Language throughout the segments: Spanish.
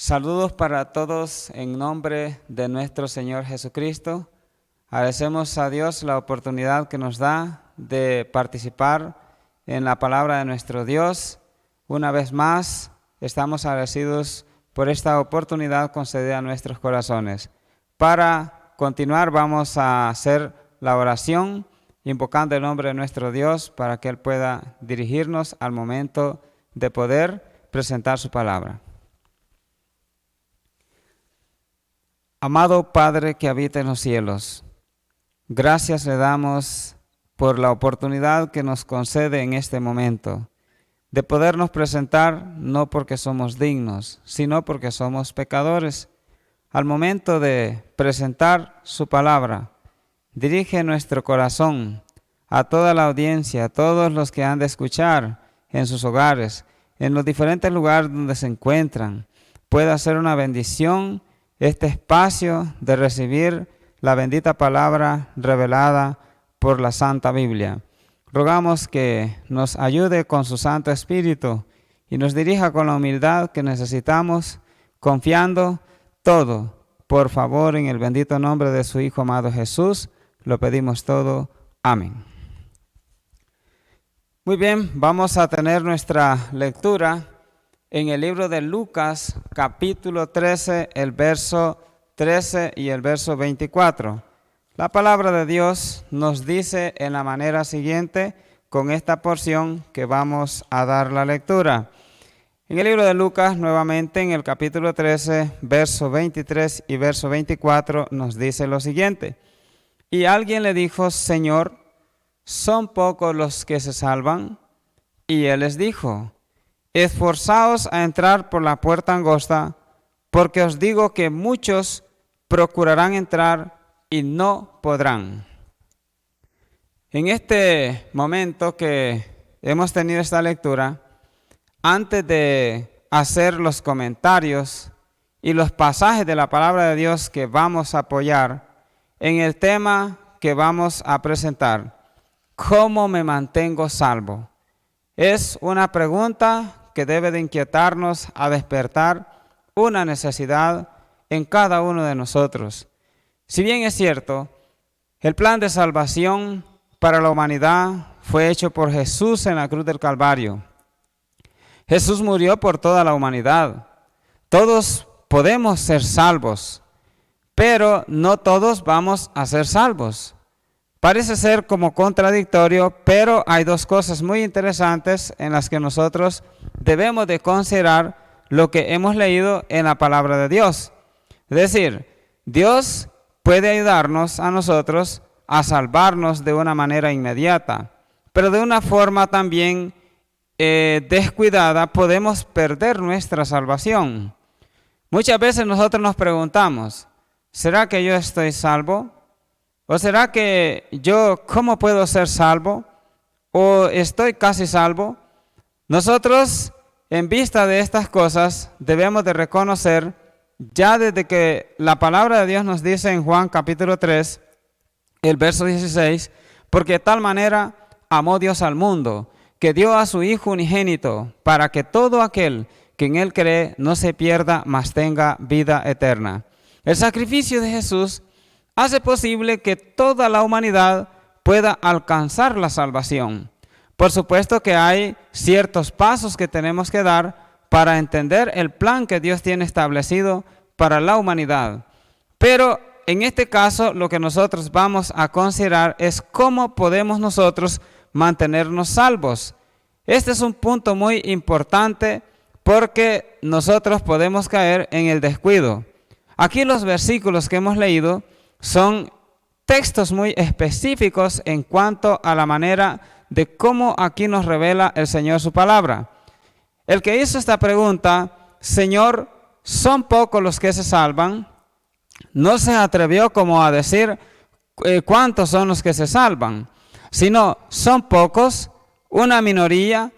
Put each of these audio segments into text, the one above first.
Saludos para todos en nombre de nuestro Señor Jesucristo. Agradecemos a Dios la oportunidad que nos da de participar en la palabra de nuestro Dios. Una vez más, estamos agradecidos por esta oportunidad concedida a nuestros corazones. Para continuar, vamos a hacer la oración, invocando el nombre de nuestro Dios para que Él pueda dirigirnos al momento de poder presentar su palabra. Amado Padre que habita en los cielos, gracias le damos por la oportunidad que nos concede en este momento de podernos presentar, no porque somos dignos, sino porque somos pecadores. Al momento de presentar su palabra, dirige nuestro corazón a toda la audiencia, a todos los que han de escuchar en sus hogares, en los diferentes lugares donde se encuentran. Pueda ser una bendición este espacio de recibir la bendita palabra revelada por la Santa Biblia. Rogamos que nos ayude con su Santo Espíritu y nos dirija con la humildad que necesitamos, confiando todo. Por favor, en el bendito nombre de su Hijo amado Jesús, lo pedimos todo. Amén. Muy bien, vamos a tener nuestra lectura en el libro de Lucas, capítulo 13, el verso 13 y el verso 24. La palabra de Dios nos dice en la manera siguiente, con esta porción que vamos a dar la lectura. En el libro de Lucas, nuevamente en el capítulo 13, verso 23 y verso 24, nos dice lo siguiente. Y alguien le dijo, Señor, ¿son pocos los que se salvan? Y él les dijo, esforzaos a entrar por la puerta angosta, porque os digo que muchos procurarán entrar y no podrán. En este momento que hemos tenido esta lectura, antes de hacer los comentarios y los pasajes de la palabra de Dios que vamos a apoyar en el tema que vamos a presentar, ¿cómo me mantengo salvo? Es una pregunta que debe de inquietarnos a despertar una necesidad en cada uno de nosotros. Si bien es cierto, el plan de salvación para la humanidad fue hecho por Jesús en la cruz del Calvario. Jesús murió por toda la humanidad. Todos podemos ser salvos, pero no todos vamos a ser salvos. Parece ser como contradictorio, pero hay dos cosas muy interesantes en las que nosotros debemos de considerar lo que hemos leído en la palabra de Dios. Es decir, Dios puede ayudarnos a nosotros a salvarnos de una manera inmediata, pero de una forma también descuidada podemos perder nuestra salvación. Muchas veces nosotros nos preguntamos, ¿será que yo estoy salvo? ¿O será que yo, cómo puedo ser salvo? ¿O estoy casi salvo? Nosotros, en vista de estas cosas, debemos de reconocer, ya desde que la palabra de Dios nos dice en Juan capítulo 3, el verso 16, porque de tal manera amó Dios al mundo, que dio a su Hijo unigénito, para que todo aquel que en Él cree no se pierda, mas tenga vida eterna. El sacrificio de Jesús hace posible que toda la humanidad pueda alcanzar la salvación. Por supuesto que hay ciertos pasos que tenemos que dar para entender el plan que Dios tiene establecido para la humanidad. Pero en este caso lo que nosotros vamos a considerar es cómo podemos nosotros mantenernos salvos. Este es un punto muy importante porque nosotros podemos caer en el descuido. Aquí los versículos que hemos leído son textos muy específicos en cuanto a la manera de cómo aquí nos revela el Señor su palabra. El que hizo esta pregunta, Señor, ¿son pocos los que se salvan? No se atrevió como a decir cuántos son los que se salvan, sino son pocos, una minoría.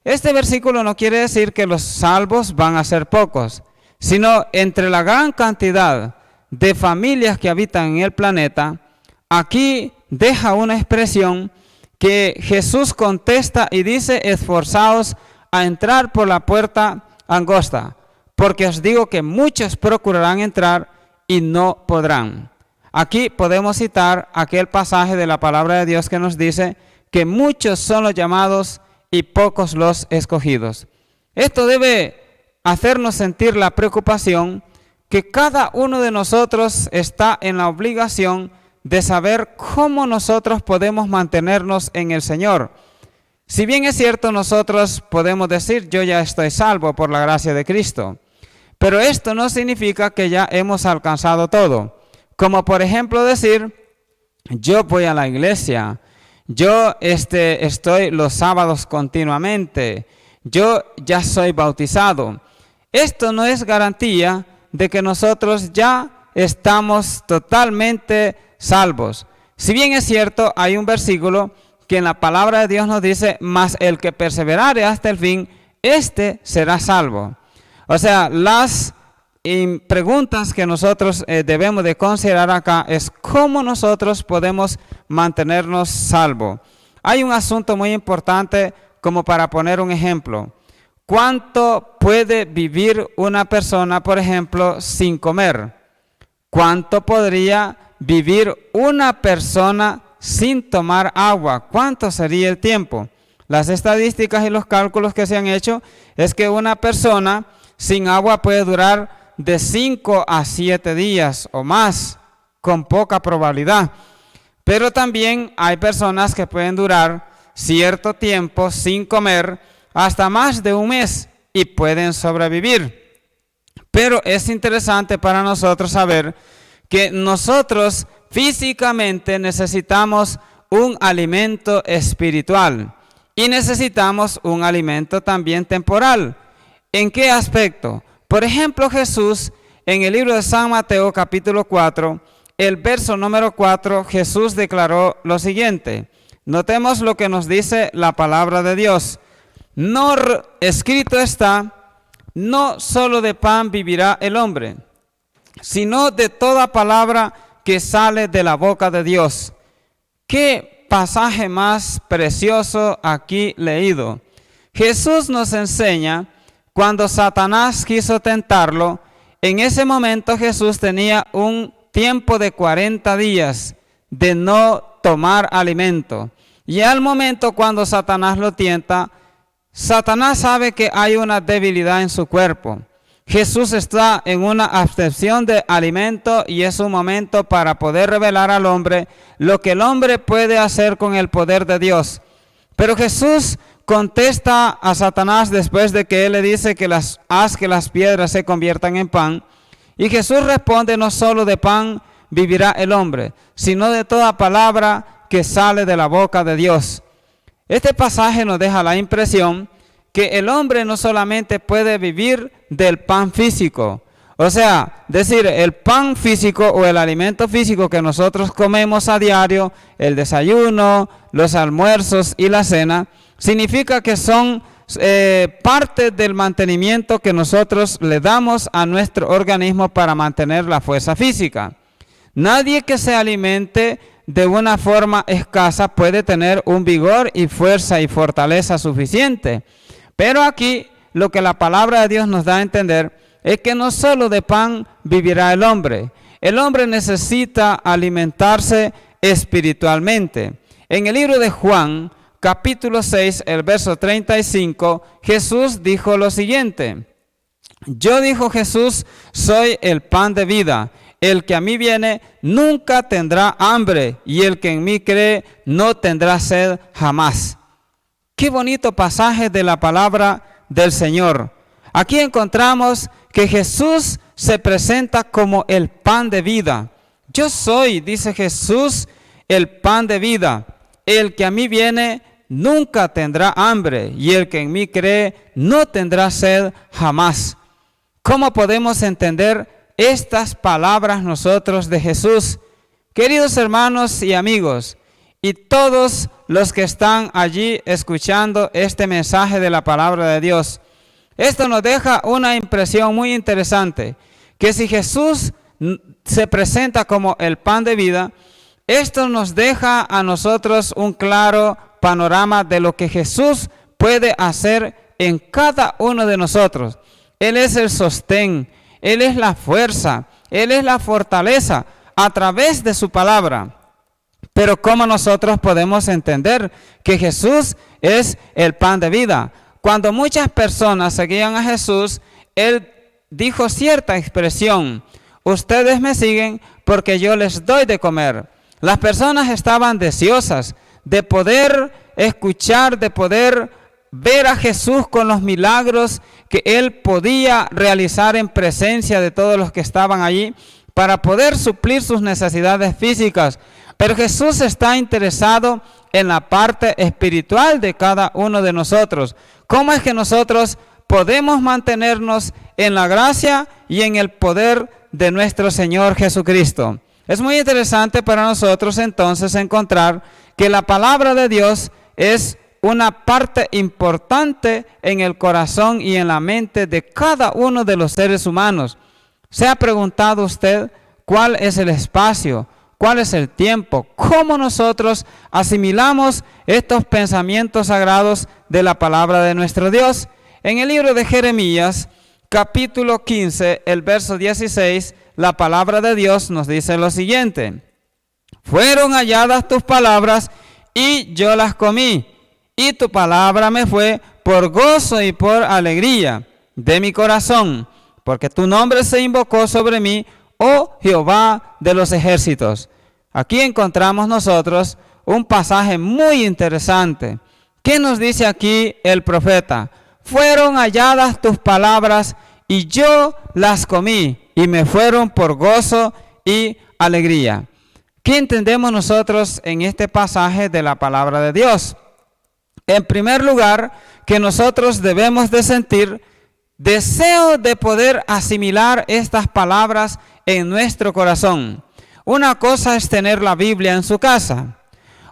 Este versículo no quiere decir que los salvos van a ser pocos, sino entre la gran cantidad de familias que habitan en el planeta, aquí deja una expresión que Jesús contesta y dice, esforzaos a entrar por la puerta angosta. porque os digo que muchos procurarán entrar y no podrán. Aquí podemos citar aquel pasaje de la palabra de Dios que nos dice que muchos son los llamados y pocos los escogidos. Esto debe hacernos sentir la preocupación que cada uno de nosotros está en la obligación de saber cómo nosotros podemos mantenernos en el Señor. Si bien es cierto, nosotros podemos decir, yo ya estoy salvo por la gracia de Cristo, pero esto no significa que ya hemos alcanzado todo. Como por ejemplo decir, yo voy a la iglesia, yo estoy los sábados continuamente, yo ya soy bautizado. Esto no es garantía de que nosotros ya estamos totalmente salvos. Si bien es cierto, hay un versículo que en la palabra de Dios nos dice, mas el que perseverare hasta el fin, éste será salvo. O sea, las preguntas que nosotros debemos de considerar acá es cómo nosotros podemos mantenernos salvos. Hay un asunto muy importante como para poner un ejemplo. ¿Cuánto puede vivir una persona, por ejemplo, sin comer? ¿Cuánto podría vivir una persona sin tomar agua? ¿Cuánto sería el tiempo? Las estadísticas y los cálculos que se han hecho es que una persona sin agua puede durar de 5 a 7 días o más, con poca probabilidad. Pero también hay personas que pueden durar cierto tiempo sin comer, hasta más de un mes, y pueden sobrevivir. Pero es interesante para nosotros saber que nosotros físicamente necesitamos un alimento espiritual y necesitamos un alimento también temporal. ¿En qué aspecto? Por ejemplo, Jesús en el libro de San Mateo capítulo 4, el verso número 4, Jesús declaró lo siguiente. Notemos lo que nos dice la palabra de Dios. No escrito está, no solo de pan vivirá el hombre, sino de toda palabra que sale de la boca de Dios. Qué pasaje más precioso aquí leído. Jesús nos enseña, cuando Satanás quiso tentarlo, en ese momento Jesús tenía un tiempo de 40 días de no tomar alimento. Y al momento cuando Satanás lo tienta, Satanás sabe que hay una debilidad en su cuerpo. Jesús está en una abstención de alimento y es un momento para poder revelar al hombre lo que el hombre puede hacer con el poder de Dios. Pero Jesús contesta a Satanás después de que él le dice que haz que las piedras se conviertan en pan. Y Jesús responde, no solo de pan vivirá el hombre, sino de toda palabra que sale de la boca de Dios. Este pasaje nos deja la impresión que el hombre no solamente puede vivir del pan físico, o sea, decir el pan físico o el alimento físico que nosotros comemos a diario, el desayuno, los almuerzos y la cena, significa que son parte del mantenimiento que nosotros le damos a nuestro organismo para mantener la fuerza física. Nadie que se alimente de una forma escasa puede tener un vigor y fuerza y fortaleza suficiente. Pero aquí lo que la palabra de Dios nos da a entender es que no solo de pan vivirá el hombre. El hombre necesita alimentarse espiritualmente. En el libro de Juan, capítulo 6, el verso 35, Jesús dijo lo siguiente. Yo, dijo Jesús, soy el pan de vida. El que a mí viene nunca tendrá hambre, y el que en mí cree no tendrá sed jamás. Qué bonito pasaje de la palabra del Señor. Aquí encontramos que Jesús se presenta como el pan de vida. Yo soy, dice Jesús, el pan de vida. El que a mí viene nunca tendrá hambre, y el que en mí cree no tendrá sed jamás. ¿Cómo podemos entender estas palabras nosotros de Jesús? Queridos hermanos y amigos, y todos los que están allí escuchando este mensaje de la palabra de Dios, esto nos deja una impresión muy interesante, que si Jesús se presenta como el pan de vida, esto nos deja a nosotros un claro panorama de lo que Jesús puede hacer en cada uno de nosotros. Él es el sostén, Él es la fuerza, Él es la fortaleza a través de su palabra. Pero ¿cómo nosotros podemos entender que Jesús es el pan de vida? Cuando muchas personas seguían a Jesús, Él dijo cierta expresión: ustedes me siguen porque yo les doy de comer. Las personas estaban deseosas de poder escuchar, de poder ver a Jesús con los milagros que Él podía realizar en presencia de todos los que estaban allí para poder suplir sus necesidades físicas. Pero Jesús está interesado en la parte espiritual de cada uno de nosotros. ¿Cómo es que nosotros podemos mantenernos en la gracia y en el poder de nuestro Señor Jesucristo? Es muy interesante para nosotros entonces encontrar que la palabra de Dios es una parte importante en el corazón y en la mente de cada uno de los seres humanos. ¿Se ha preguntado usted cuál es el espacio? ¿Cuál es el tiempo? ¿Cómo nosotros asimilamos estos pensamientos sagrados de la palabra de nuestro Dios? En el libro de Jeremías, capítulo 15, el verso 16, la palabra de Dios nos dice lo siguiente: fueron halladas tus palabras y yo las comí, y tu palabra me fue por gozo y por alegría de mi corazón, porque tu nombre se invocó sobre mí, oh Jehová de los ejércitos. Aquí encontramos nosotros un pasaje muy interesante. ¿Qué nos dice aquí el profeta? Fueron halladas tus palabras y yo las comí, y me fueron por gozo y alegría. ¿Qué entendemos nosotros en este pasaje de la palabra de Dios? En primer lugar, que nosotros debemos de sentir deseo de poder asimilar estas palabras en nuestro corazón. Una cosa es tener la Biblia en su casa,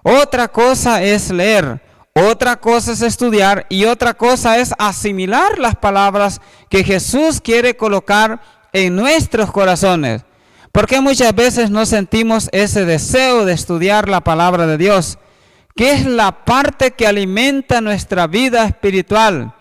otra cosa es leer, otra cosa es estudiar y otra cosa es asimilar las palabras que Jesús quiere colocar en nuestros corazones. Porque muchas veces no sentimos ese deseo de estudiar la palabra de Dios, que es la parte que alimenta nuestra vida espiritual.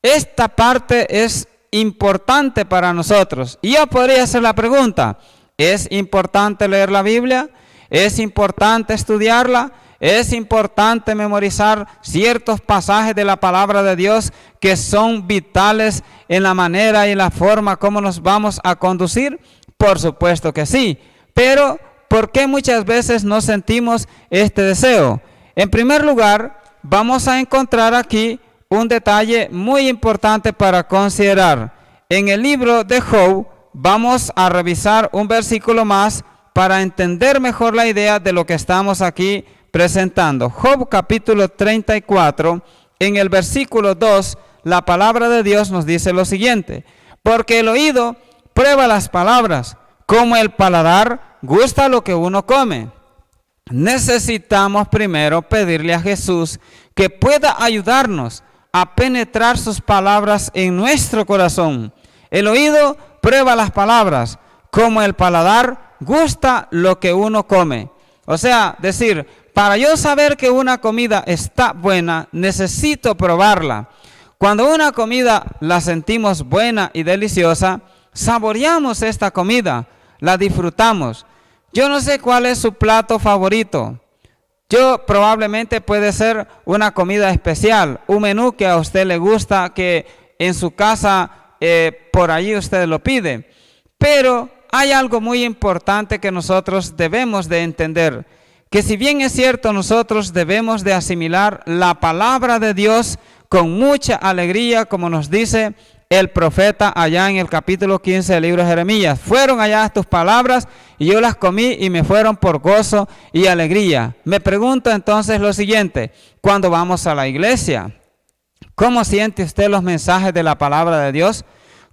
Esta parte es importante para nosotros. Y yo podría hacer la pregunta: ¿es importante leer la Biblia? ¿Es importante estudiarla? ¿Es importante memorizar ciertos pasajes de la palabra de Dios que son vitales en la manera y la forma como nos vamos a conducir? Por supuesto que sí. Pero ¿por qué muchas veces no sentimos este deseo? En primer lugar, vamos a encontrar aquí un detalle muy importante para considerar. En el libro de Job vamos a revisar un versículo más para entender mejor la idea de lo que estamos aquí presentando. Job capítulo 34, en el versículo 2, la palabra de Dios nos dice lo siguiente: porque el oído prueba las palabras, como el paladar gusta lo que uno come. Necesitamos primero pedirle a Jesús que pueda ayudarnos a penetrar sus palabras en nuestro corazón. El oído prueba las palabras, como el paladar gusta lo que uno come. O sea, decir, para yo saber que una comida está buena, necesito probarla. Cuando una comida la sentimos buena y deliciosa, saboreamos esta comida, la disfrutamos. Yo no sé cuál es su plato favorito. Yo probablemente puede ser una comida especial, un menú que a usted le gusta, que en su casa por allí usted lo pide. Pero hay algo muy importante que nosotros debemos de entender, que si bien es cierto nosotros debemos de asimilar la palabra de Dios con mucha alegría, como nos dice el profeta allá en el capítulo 15 del libro de Jeremías: fueron allá tus palabras y yo las comí y me fueron por gozo y alegría. Me pregunto entonces lo siguiente: cuando vamos a la iglesia, ¿cómo siente usted los mensajes de la palabra de Dios?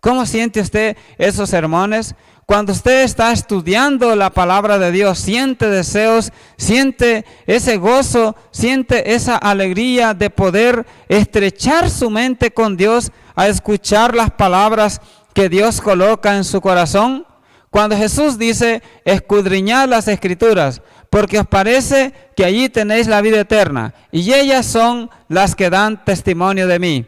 ¿Cómo siente usted esos sermones? Cuando usted está estudiando la palabra de Dios, ¿siente deseos? ¿Siente ese gozo? ¿Siente esa alegría de poder estrechar su mente con Dios a escuchar las palabras que Dios coloca en su corazón? Cuando Jesús dice: escudriñad las Escrituras, porque os parece que allí tenéis la vida eterna, y ellas son las que dan testimonio de mí.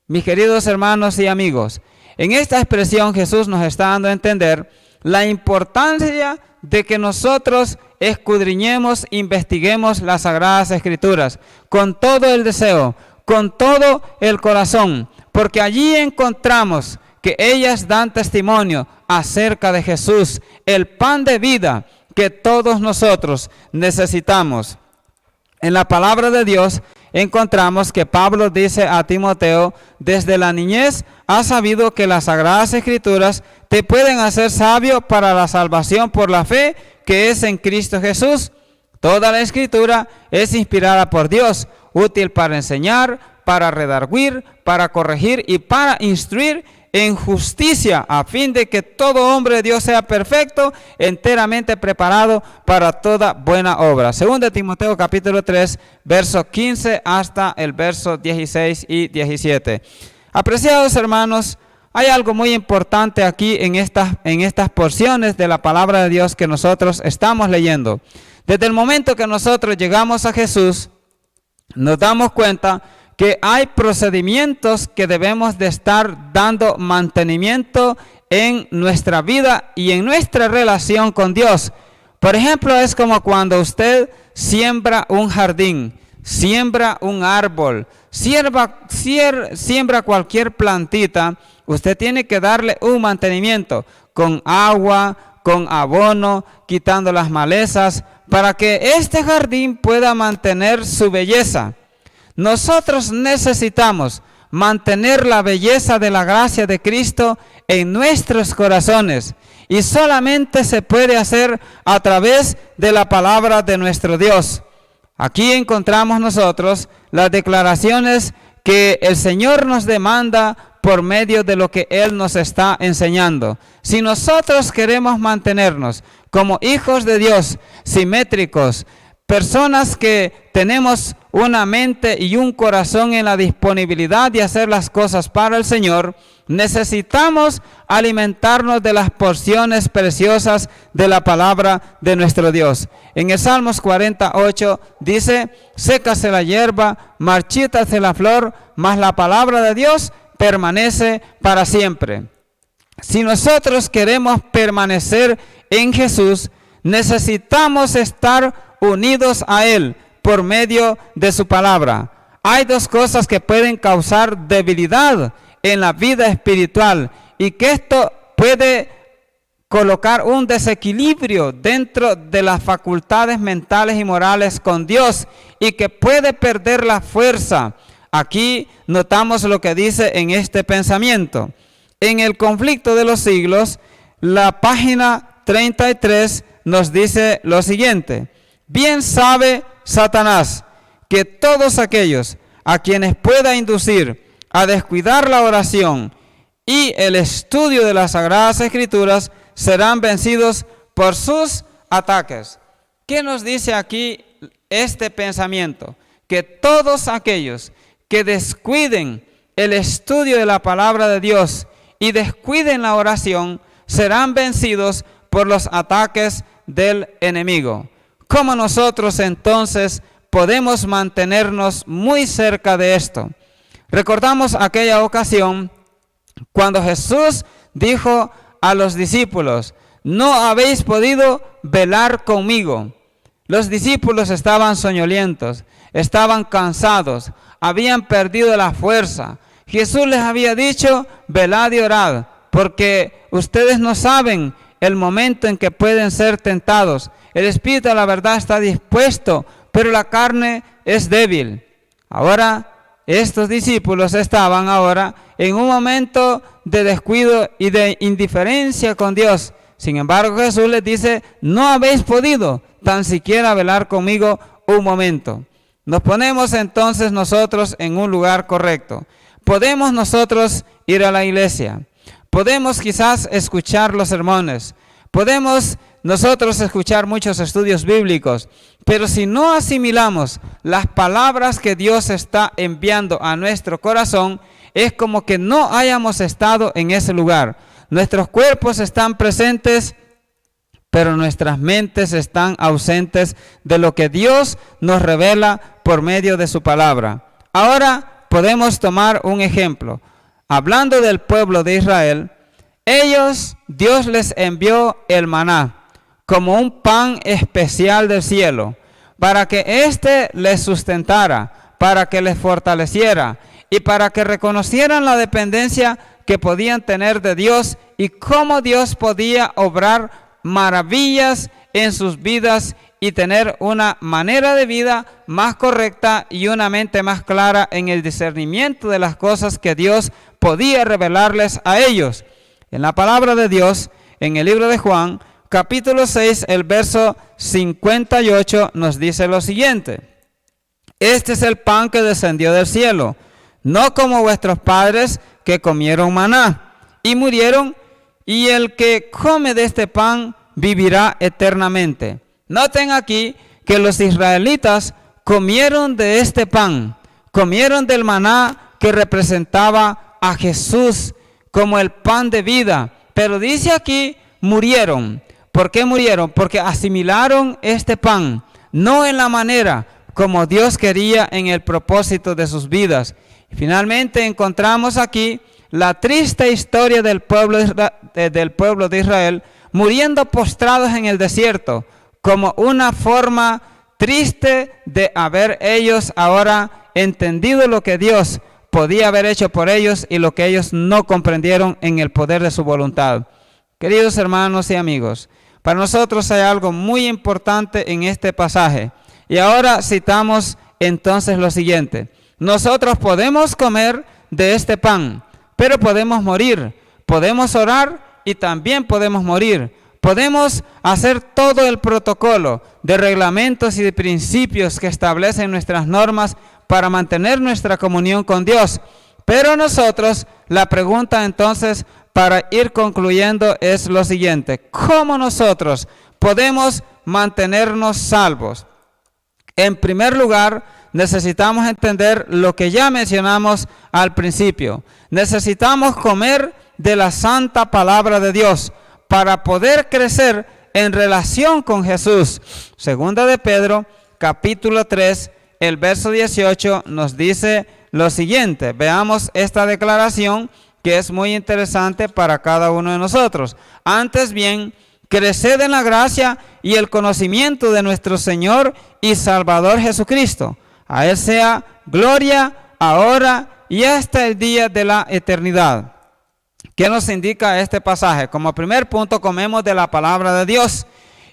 Mis queridos hermanos y amigos, En esta expresión Jesús nos está dando a entender la importancia de que nosotros escudriñemos, investiguemos las Sagradas Escrituras con todo el deseo, con todo el corazón, porque allí encontramos que ellas dan testimonio acerca de Jesús, el pan de vida que todos nosotros necesitamos. En la palabra de Dios encontramos que Pablo dice a Timoteo: desde la niñez has sabido que las Sagradas Escrituras te pueden hacer sabio para la salvación por la fe que es en Cristo Jesús. Toda la Escritura es inspirada por Dios, útil para enseñar, para redarguir, para corregir y para instruir en justicia, a fin de que todo hombre de Dios sea perfecto, enteramente preparado para toda buena obra. Según de Timoteo capítulo 3, verso 15 hasta el verso 16 y 17. Apreciados hermanos, hay algo muy importante aquí en estas porciones de la palabra de Dios que nosotros estamos leyendo. Desde el momento que nosotros llegamos a Jesús, nos damos cuenta que hay procedimientos que debemos de estar dando mantenimiento en nuestra vida y en nuestra relación con Dios. Por ejemplo, es como cuando usted siembra un jardín, siembra un árbol, siembra cualquier plantita. Usted tiene que darle un mantenimiento con agua, con abono, quitando las malezas, para que este jardín pueda mantener su belleza. Nosotros necesitamos mantener la belleza de la gracia de Cristo en nuestros corazones, y solamente se puede hacer a través de la palabra de nuestro Dios. Aquí encontramos nosotros las declaraciones que el Señor nos demanda por medio de lo que Él nos está enseñando. Si nosotros queremos mantenernos como hijos de Dios, simétricos, personas que tenemos una mente y un corazón en la disponibilidad de hacer las cosas para el Señor, necesitamos alimentarnos de las porciones preciosas de la palabra de nuestro Dios. En el Salmos 48 dice: sécase la hierba, marchítase la flor, mas la palabra de Dios permanece para siempre. Si nosotros queremos permanecer en Jesús, necesitamos estar unidos a Él por medio de su palabra. Hay dos cosas que pueden causar debilidad en la vida espiritual, y que esto puede colocar un desequilibrio dentro de las facultades mentales y morales con Dios, y que puede perder la fuerza. Aquí notamos lo que dice en este pensamiento. En el conflicto de los siglos, la página 33 nos dice lo siguiente: bien sabe Satanás que todos aquellos a quienes pueda inducir a descuidar la oración y el estudio de las Sagradas Escrituras serán vencidos por sus ataques. ¿Qué nos dice aquí este pensamiento? Que todos aquellos que descuiden el estudio de la palabra de Dios y descuiden la oración serán vencidos por los ataques del enemigo. ¿Cómo nosotros entonces podemos mantenernos muy cerca de esto? Recordamos aquella ocasión cuando Jesús dijo a los discípulos: no habéis podido velar conmigo. Los discípulos estaban soñolientos, estaban cansados, habían perdido la fuerza. Jesús les había dicho: velad y orad, porque ustedes no saben el momento en que pueden ser tentados. El espíritu de la verdad está dispuesto, pero la carne es débil. Ahora, estos discípulos estaban ahora en un momento de descuido y de indiferencia con Dios. Sin embargo, Jesús les dice: no habéis podido tan siquiera velar conmigo un momento. Nos ponemos entonces nosotros en un lugar correcto. Podemos nosotros ir a la iglesia. Podemos quizás escuchar los sermones. Podemos nosotros escuchar muchos estudios bíblicos, pero si no asimilamos las palabras que Dios está enviando a nuestro corazón, es como que no hayamos estado en ese lugar. Nuestros cuerpos están presentes, pero nuestras mentes están ausentes de lo que Dios nos revela por medio de su palabra. Ahora podemos tomar un ejemplo. hablando del pueblo de Israel, Dios les envió el maná como un pan especial del cielo, para que éste les sustentara, para que les fortaleciera y para que reconocieran la dependencia que podían tener de Dios y cómo Dios podía obrar maravillas en sus vidas y tener una manera de vida más correcta y una mente más clara en el discernimiento de las cosas que Dios podía revelarles a ellos. En la palabra de Dios, en el libro de Juan, capítulo 6, el verso 58 nos dice lo siguiente: este es el pan que descendió del cielo, no como vuestros padres que comieron maná y murieron, y el que come de este pan vivirá eternamente. Noten aquí que los israelitas comieron de este pan, comieron del maná que representaba a Jesús como el pan de vida, pero dice aquí murieron. ¿Por qué murieron? Porque asimilaron este pan, no en la manera como Dios quería en el propósito de sus vidas. Y finalmente encontramos aquí la triste historia del pueblo de Israel muriendo postrados en el desierto, como una forma triste de haber ellos ahora entendido lo que Dios podía haber hecho por ellos y lo que ellos no comprendieron en el poder de su voluntad. Queridos hermanos y amigos, para nosotros hay algo muy importante en este pasaje. Y ahora citamos entonces lo siguiente: nosotros podemos comer de este pan, pero podemos morir, podemos orar y también podemos morir. Podemos hacer todo el protocolo de reglamentos y de principios que establecen nuestras normas para mantener nuestra comunión con Dios. Pero nosotros, la pregunta entonces para ir concluyendo es lo siguiente: ¿cómo nosotros podemos mantenernos salvos? En primer lugar, necesitamos entender lo que ya mencionamos al principio. Necesitamos comer de la santa palabra de Dios para poder crecer en relación con Jesús. Segunda de Pedro, capítulo 3, el verso 18 nos dice lo siguiente. Veamos esta declaración que es muy interesante para cada uno de nosotros. Antes bien, creced en la gracia y el conocimiento de nuestro Señor y Salvador Jesucristo. A Él sea gloria ahora y hasta el día de la eternidad. ¿Qué nos indica este pasaje? Como primer punto, comemos de la palabra de Dios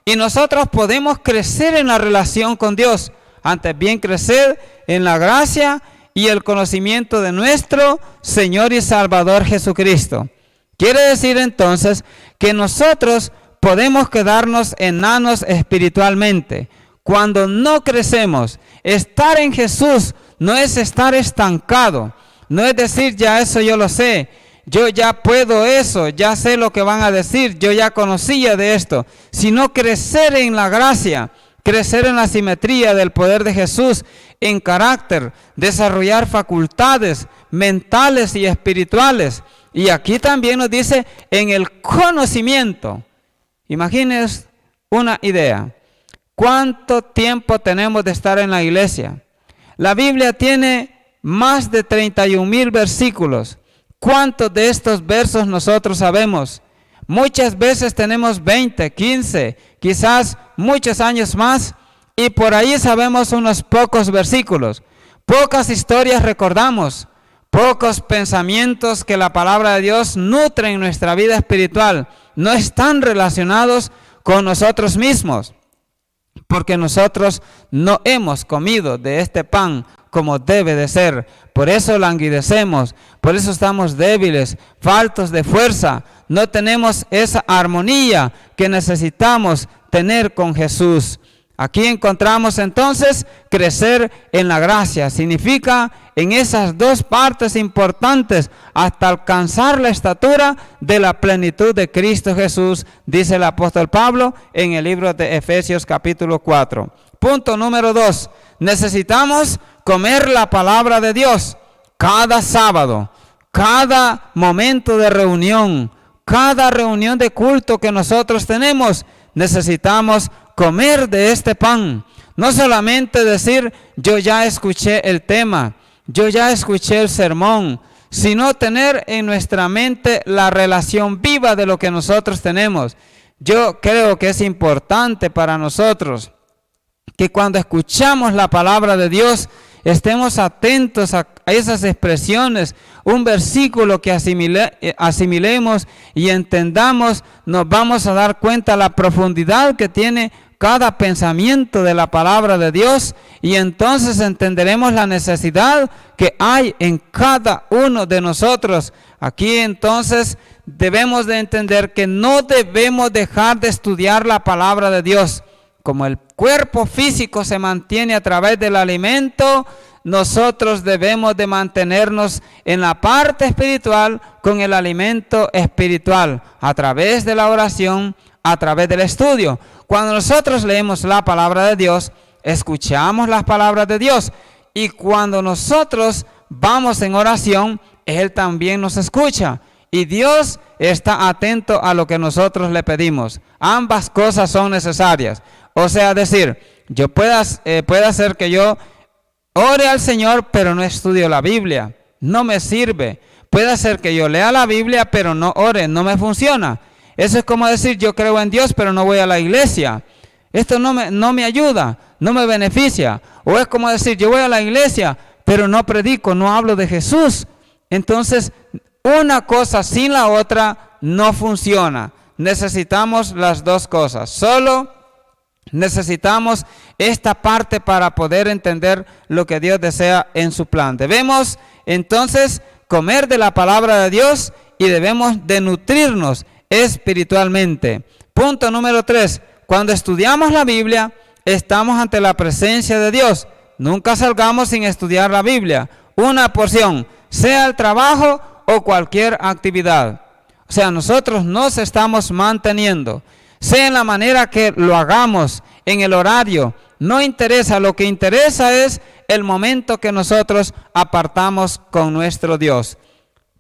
y nosotros podemos crecer en la relación con Dios. Antes bien, crecer en la gracia y el conocimiento de nuestro Señor y Salvador Jesucristo. Quiere decir entonces que nosotros podemos quedarnos enanos espiritualmente cuando no crecemos. Estar en Jesús no es estar estancado, no es decir ya eso yo lo sé, yo ya puedo eso, ya sé lo que van a decir, yo ya conocía de esto, sino crecer en la gracia, crecer en la simetría del poder de Jesús, en carácter, desarrollar facultades mentales y espirituales. Y aquí también nos dice en el conocimiento. Imagínense una idea. ¿Cuánto tiempo tenemos de estar en la iglesia? La Biblia tiene más de 31,000 versículos. ¿Cuántos de estos versos nosotros sabemos? Muchas veces tenemos 20, 15, quizás muchos años más, y por ahí sabemos unos pocos versículos. Pocas historias recordamos, pocos pensamientos que la palabra de Dios nutre en nuestra vida espiritual. No están relacionados con nosotros mismos, porque nosotros no hemos comido de este pan como debe de ser. Por eso languidecemos, por eso estamos débiles, faltos de fuerza, no tenemos esa armonía que necesitamos tener con Jesús. Aquí encontramos entonces crecer en la gracia. Significa en esas dos partes importantes hasta alcanzar la estatura de la plenitud de Cristo Jesús, dice el apóstol Pablo en el libro de Efesios capítulo 4. Punto número 2. Necesitamos comer la palabra de Dios cada sábado, cada momento de reunión, cada reunión de culto que nosotros tenemos. Necesitamos comer de este pan. No solamente decir, yo ya escuché el tema, yo ya escuché el sermón, sino tener en nuestra mente la relación viva de lo que nosotros tenemos. Yo creo que es importante para nosotros que cuando escuchamos la palabra de Dios, estemos atentos a esas expresiones, un versículo que asimilemos y entendamos, nos vamos a dar cuenta de la profundidad que tiene cada pensamiento de la palabra de Dios, y entonces entenderemos la necesidad que hay en cada uno de nosotros. Aquí entonces debemos de entender que no debemos dejar de estudiar la palabra de Dios. Como el cuerpo físico se mantiene a través del alimento, nosotros debemos de mantenernos en la parte espiritual con el alimento espiritual, a través de la oración, a través del estudio. Cuando nosotros leemos la palabra de Dios, escuchamos las palabras de Dios, y cuando nosotros vamos en oración, Él también nos escucha, y Dios está atento a lo que nosotros le pedimos. Ambas cosas son necesarias. O sea, decir, puede ser que yo ore al Señor, pero no estudio la Biblia. No me sirve. Puede ser que yo lea la Biblia, pero no ore. No me funciona. Eso es como decir, yo creo en Dios, pero no voy a la iglesia. Esto no me ayuda, no me beneficia. O es como decir, yo voy a la iglesia, pero no predico, no hablo de Jesús. Entonces, una cosa sin la otra no funciona. Necesitamos las dos cosas. Solo necesitamos esta parte para poder entender lo que Dios desea en su plan. Debemos entonces comer de la palabra de Dios y debemos de nutrirnos espiritualmente. Punto número 3. Cuando estudiamos la Biblia, estamos ante la presencia de Dios. Nunca salgamos sin estudiar la Biblia. Una porción, sea el trabajo o cualquier actividad. O sea, nosotros nos estamos manteniendo, sea en la manera que lo hagamos, en el horario, no interesa. Lo que interesa es el momento que nosotros apartamos con nuestro Dios.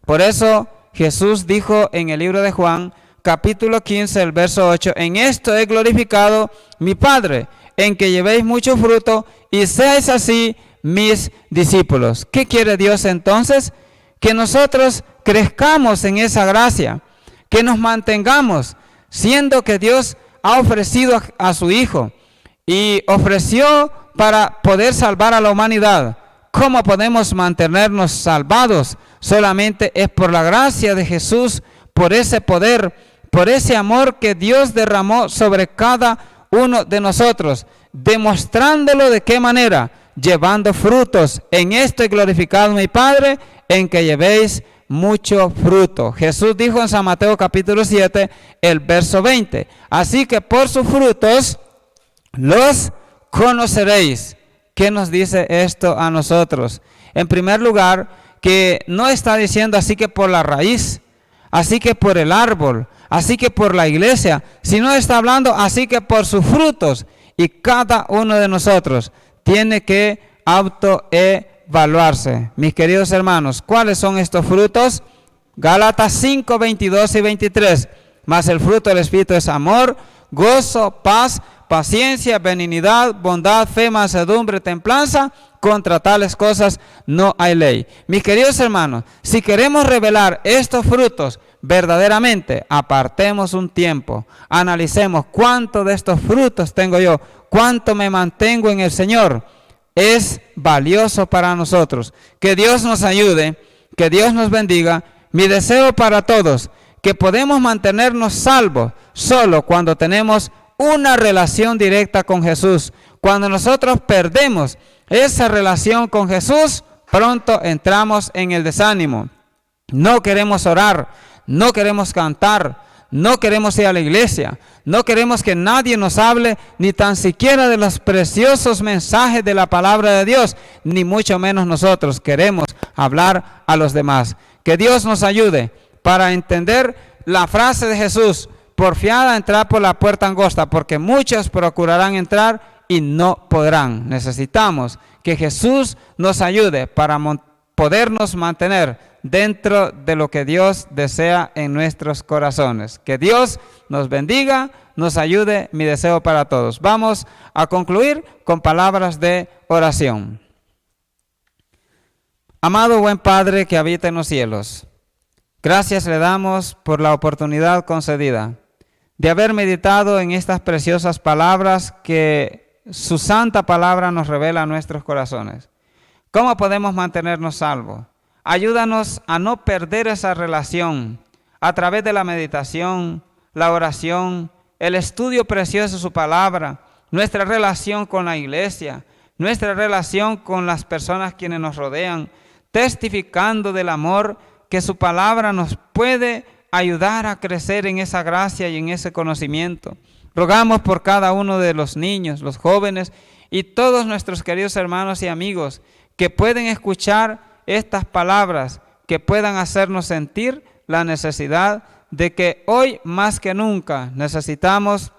Por eso Jesús dijo en el libro de Juan, capítulo 15, el verso 8, en esto he glorificado mi Padre, en que llevéis mucho fruto y seáis así mis discípulos. ¿Qué quiere Dios entonces? Que nosotros crezcamos en esa gracia, que nos mantengamos, siendo que Dios ha ofrecido a su Hijo y ofreció para poder salvar a la humanidad. ¿Cómo podemos mantenernos salvados? Solamente es por la gracia de Jesús, por ese poder, por ese amor que Dios derramó sobre cada uno de nosotros, demostrándolo de qué manera, llevando frutos. En esto he glorificado a mi Padre, en que llevéis mucho fruto. Jesús dijo en San Mateo capítulo 7, el verso 20, así que por sus frutos los conoceréis. ¿Qué nos dice esto a nosotros? En primer lugar, que no está diciendo así que por la raíz, así que por el árbol, así que por la iglesia, sino está hablando así que por sus frutos. Y cada uno de nosotros tiene que autoevaluarse. Mis queridos hermanos, ¿cuáles son estos frutos? Gálatas 5, 22 y 23. Mas el fruto del Espíritu es amor, gozo, paz, paciencia, benignidad, bondad, fe, mansedumbre, templanza. Contra tales cosas no hay ley. Mis queridos hermanos, si queremos revelar estos frutos verdaderamente, apartemos un tiempo, analicemos cuánto de estos frutos tengo yo, cuánto me mantengo en el Señor. Es valioso para nosotros. Que Dios nos ayude, que Dios nos bendiga. Mi deseo para todos, que podemos mantenernos salvos solo cuando tenemos una relación directa con Jesús. Cuando nosotros perdemos esa relación con Jesús, pronto entramos en el desánimo. No queremos orar, no queremos cantar, no queremos ir a la iglesia, no queremos que nadie nos hable ni tan siquiera de los preciosos mensajes de la palabra de Dios, ni mucho menos nosotros queremos hablar a los demás. Que Dios nos ayude para entender la frase de Jesús, porfiada entrar por la puerta angosta, porque muchos procurarán entrar y no podrán. Necesitamos que Jesús nos ayude para podernos mantener dentro de lo que Dios desea en nuestros corazones. Que Dios nos bendiga, nos ayude, mi deseo para todos. Vamos a concluir con palabras de oración. Amado buen Padre que habita en los cielos, gracias le damos por la oportunidad concedida de haber meditado en estas preciosas palabras que su santa palabra nos revela a nuestros corazones. ¿Cómo podemos mantenernos salvos? Ayúdanos a no perder esa relación a través de la meditación, la oración, el estudio precioso de su palabra, nuestra relación con la iglesia, nuestra relación con las personas quienes nos rodean, testificando del amor que su palabra nos puede ayudar a crecer en esa gracia y en ese conocimiento. Rogamos por cada uno de los niños, los jóvenes y todos nuestros queridos hermanos y amigos que pueden escuchar estas palabras, que puedan hacernos sentir la necesidad de que hoy más que nunca necesitamos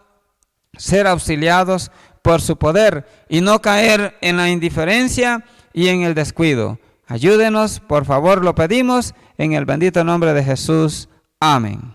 ser auxiliados por su poder y no caer en la indiferencia y en el descuido. Ayúdenos, por favor, lo pedimos en el bendito nombre de Jesús. Amén.